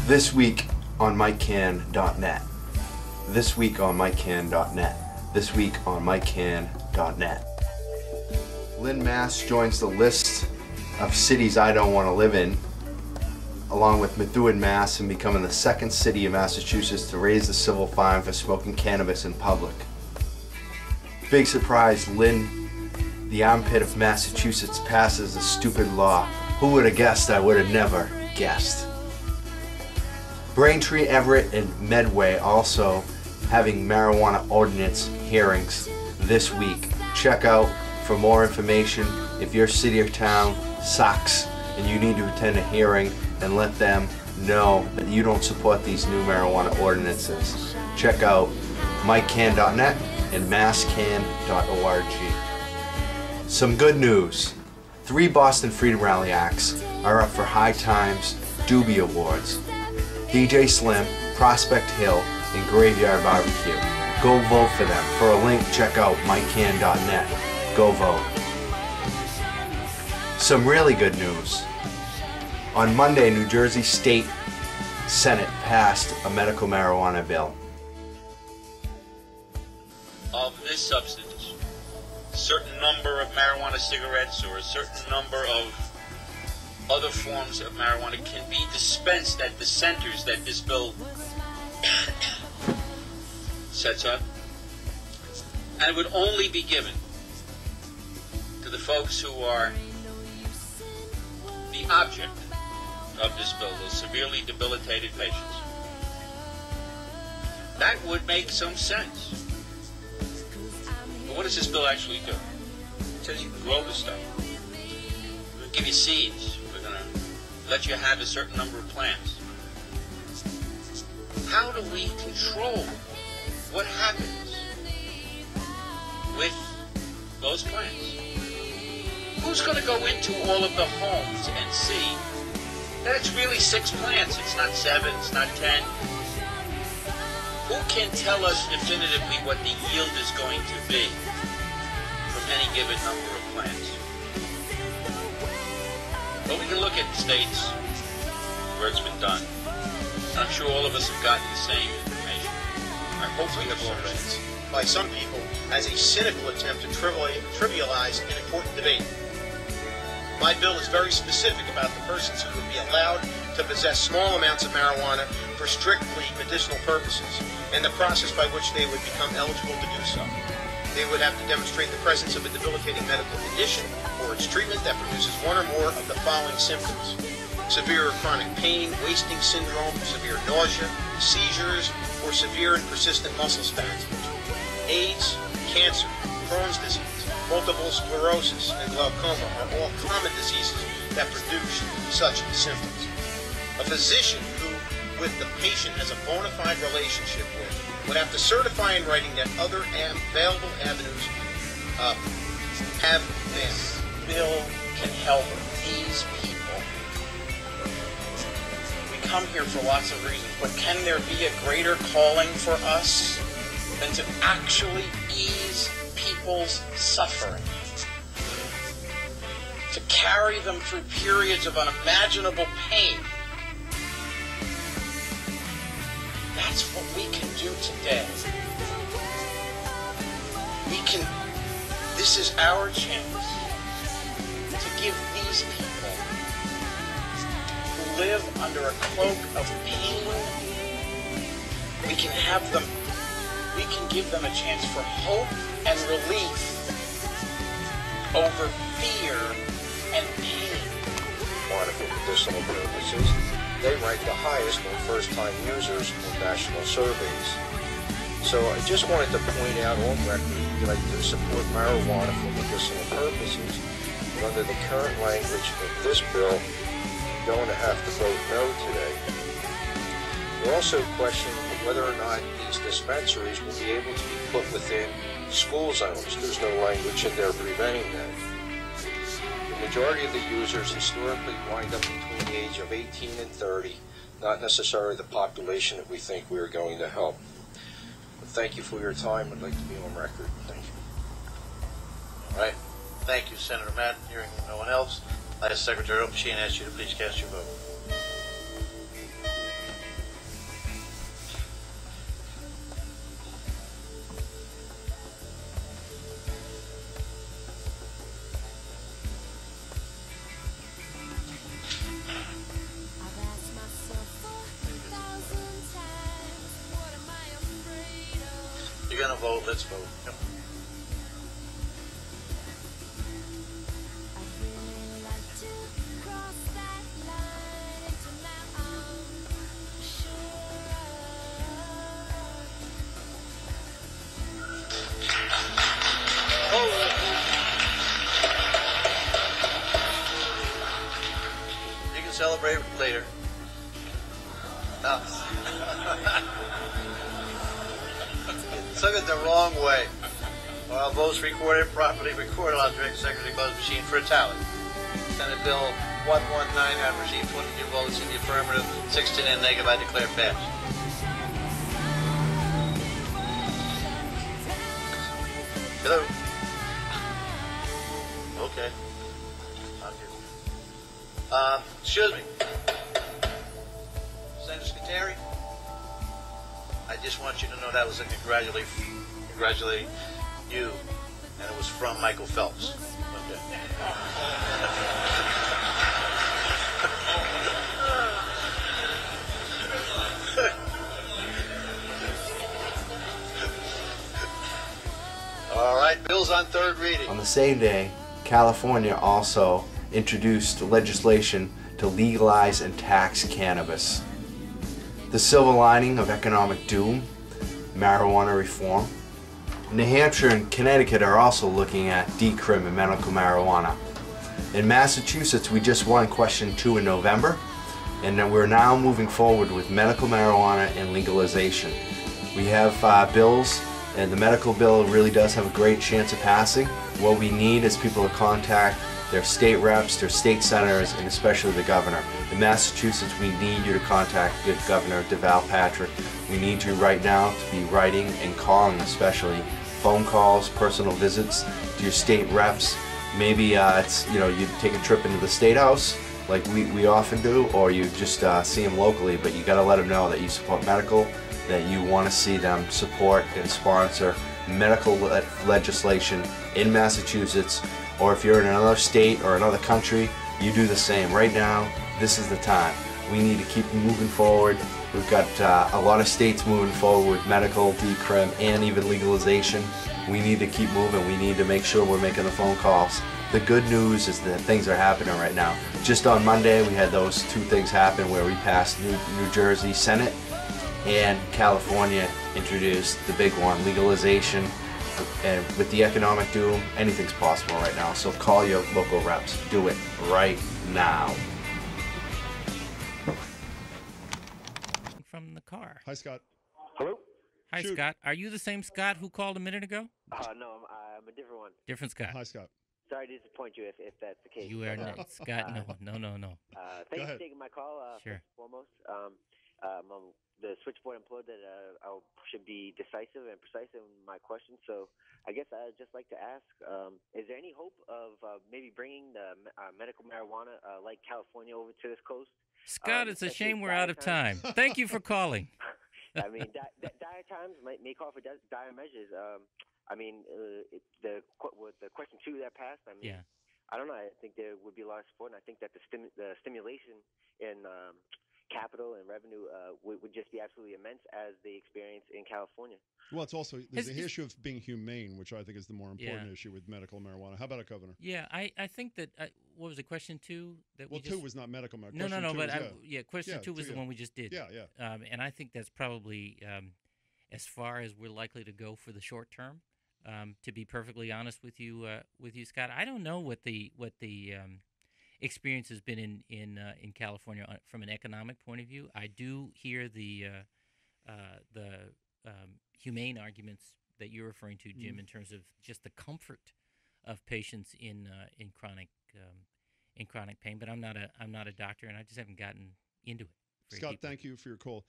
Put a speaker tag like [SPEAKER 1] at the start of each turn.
[SPEAKER 1] This week on MikeCann.net. This week on MikeCann.net. This week on MikeCann.net. Lynn, Mass joins the list of cities I don't want to live in, along with Methuen, Mass, and becoming the second city in Massachusetts to raise the civil fine for smoking cannabis in public. Big surprise, Lynn, the armpit of Massachusetts, passes a stupid law. Who would have guessed? I would have never guessed. Braintree, Everett, and Medway also having marijuana ordinance hearings this week. Check out for more information if your city or town sucks and you need to attend a hearing and let them know that you don't support these new marijuana ordinances. Check out MikeCann.net and MassCann.org. Some good news. 3 Boston Freedom Rally acts are up for High Times Doobie Awards. DJ Slim, Prospect Hill, and Graveyard Barbecue. Go vote for them. For a link, check out MikeCann.net. Go vote. Some really good news. On Monday, New Jersey State Senate passed a medical marijuana bill.
[SPEAKER 2] Of this substance, a certain number of marijuana cigarettes or a certain number of other forms of marijuana can be dispensed at the centers that this bill sets up, and it would only be given to the folks who are the object of this bill, those severely debilitated patients. That would make some sense. But what does this bill actually do? It says you can grow this stuff. We're going to give you seeds. We're going to let you have a certain number of plants. How do we control what happens with those plants? Who's going to go into all of the homes and see that it's really 6 plants, it's not 7, it's not 10? Who can tell us definitively what the yield is going to be from any given number of plants? Well, we can look at states where it's been done. I'm sure all of us have gotten the same information. I hope we have already.
[SPEAKER 3] By some people as a cynical attempt to trivialize an important debate. My bill is very specific about the persons who would be allowed to possess small amounts of marijuana for strictly medicinal purposes, and the process by which they would become eligible to do so. They would have to demonstrate the presence of a debilitating medical condition or its treatment that produces one or more of the following symptoms: severe or chronic pain, wasting syndrome, severe nausea, seizures, or severe and persistent muscle spasms. AIDS, cancer, Crohn's disease, multiple sclerosis, and glaucoma are all common diseases that produce such symptoms. A physician who, with the patient, has a bona fide relationship with, would have to certify in writing that other available avenues have been.
[SPEAKER 4] Bill can help these people. We come here for lots of reasons, but can there be a greater calling for us than to actually ease people's suffering? To carry them through periods of unimaginable pain. That's what we can do today. This is our chance to give these people who live under a cloak of pain, we can give them a chance for hope and relief over fear and pain.
[SPEAKER 5] For medicinal purposes, they rank the highest on first-time users in national surveys. So I just wanted to point out on record that I do support marijuana for medicinal purposes, but under the current language of this bill, I'm going to have to vote no today. We're also questioning whether or not these dispensaries will be able to be put within school zones. There's no language in there preventing that. The majority of the users historically wind up between the age of 18 and 30, not necessarily the population that we think we're going to help. But thank you for your time. I'd like to be on record. Thank you.
[SPEAKER 3] All right. Thank you, Senator Madden. Hearing no one else, I ask Secretary Openshain and ask you to please cast your vote. Final vote. Let's vote. Yep. You can celebrate later. No. Took it the wrong way. While votes properly recorded on the Secretary votes machine for a tally. Senate Bill 119 have received 22 votes in the affirmative, 16 in negative. I declare passed. Hello. Okay. Excuse me. Senator Scutari, I just want you to know that was a congratulating you, and it was from Michael Phelps. Okay. All right, bills on third reading.
[SPEAKER 1] On the same day, California also introduced legislation to legalize and tax cannabis. The silver lining of economic doom, marijuana reform. New Hampshire and Connecticut are also looking at decrim and medical marijuana. In Massachusetts, we just won question 2 in November, and we're now moving forward with medical marijuana and legalization. We have bills, and the medical bill really does have a great chance of passing. What we need is people to contact their state reps, their state senators, and especially the governor. In Massachusetts, we need you to contact the governor, Deval Patrick. We need you right now to be writing and calling, especially phone calls, personal visits to your state reps. Maybe it's, you take a trip into the State House like we often do, or you just see them locally, but you got to let them know that you support medical, that you want to see them support and sponsor medical legislation in Massachusetts, or if you're in another state or another country, you do the same. Right now, this is the time. We need to keep moving forward. We've got a lot of states moving forward with medical, decrim, and even legalization. We need to keep moving. We need to make sure we're making the phone calls. The good news is that things are happening right now. Just on Monday, we had those 2 things happen where we passed New Jersey Senate, and California introduced the big one, legalization. And with the economic doom, anything's possible right now. So call your local reps. Do it right now.
[SPEAKER 6] From the car.
[SPEAKER 7] Hi, Scott.
[SPEAKER 8] Hello?
[SPEAKER 6] Hi,
[SPEAKER 7] Shoot.
[SPEAKER 6] Scott. Are you the same Scott who called a minute ago?
[SPEAKER 8] No, I'm a different one.
[SPEAKER 6] Different Scott.
[SPEAKER 7] Hi, Scott.
[SPEAKER 8] Sorry to disappoint you if that's the case.
[SPEAKER 6] You are not Scott. No.
[SPEAKER 8] Thanks
[SPEAKER 7] ahead.
[SPEAKER 8] for taking my call.
[SPEAKER 6] Sure.
[SPEAKER 8] First and foremost, the switchboard employed that I should be decisive and precise in my question. So I guess I'd just like to ask, is there any hope of maybe bringing the medical marijuana like California over to this coast?
[SPEAKER 6] Scott, it's a shame we're out of time. Thank you for calling.
[SPEAKER 8] I mean, dire times may call for dire measures. With the question 2 that passed,
[SPEAKER 6] Yeah.
[SPEAKER 8] I don't know. I think there would be a lot of support, and I think that the stimulation in capital and revenue would just be absolutely immense as they experience in California.
[SPEAKER 7] Well, it's also there's the issue of being humane, which I think is the more important
[SPEAKER 6] Yeah.
[SPEAKER 7] issue with medical marijuana. How about it, Governor?
[SPEAKER 6] Yeah, I think that, what was it, question 2? That
[SPEAKER 7] Well,
[SPEAKER 6] we
[SPEAKER 7] 2 was not medical marijuana.
[SPEAKER 6] No, but
[SPEAKER 7] was,
[SPEAKER 6] question 2 was the one we just did.
[SPEAKER 7] Yeah.
[SPEAKER 6] And I think that's probably as far as we're likely to go for the short term. To be perfectly honest with you, Scott, I don't know what the experience has been in California from an economic point of view. I do hear the humane arguments that you're referring to, Jim, in terms of just the comfort of patients in chronic pain. But I'm not a doctor, and I just haven't gotten into it.
[SPEAKER 7] Scott, thank you for your call.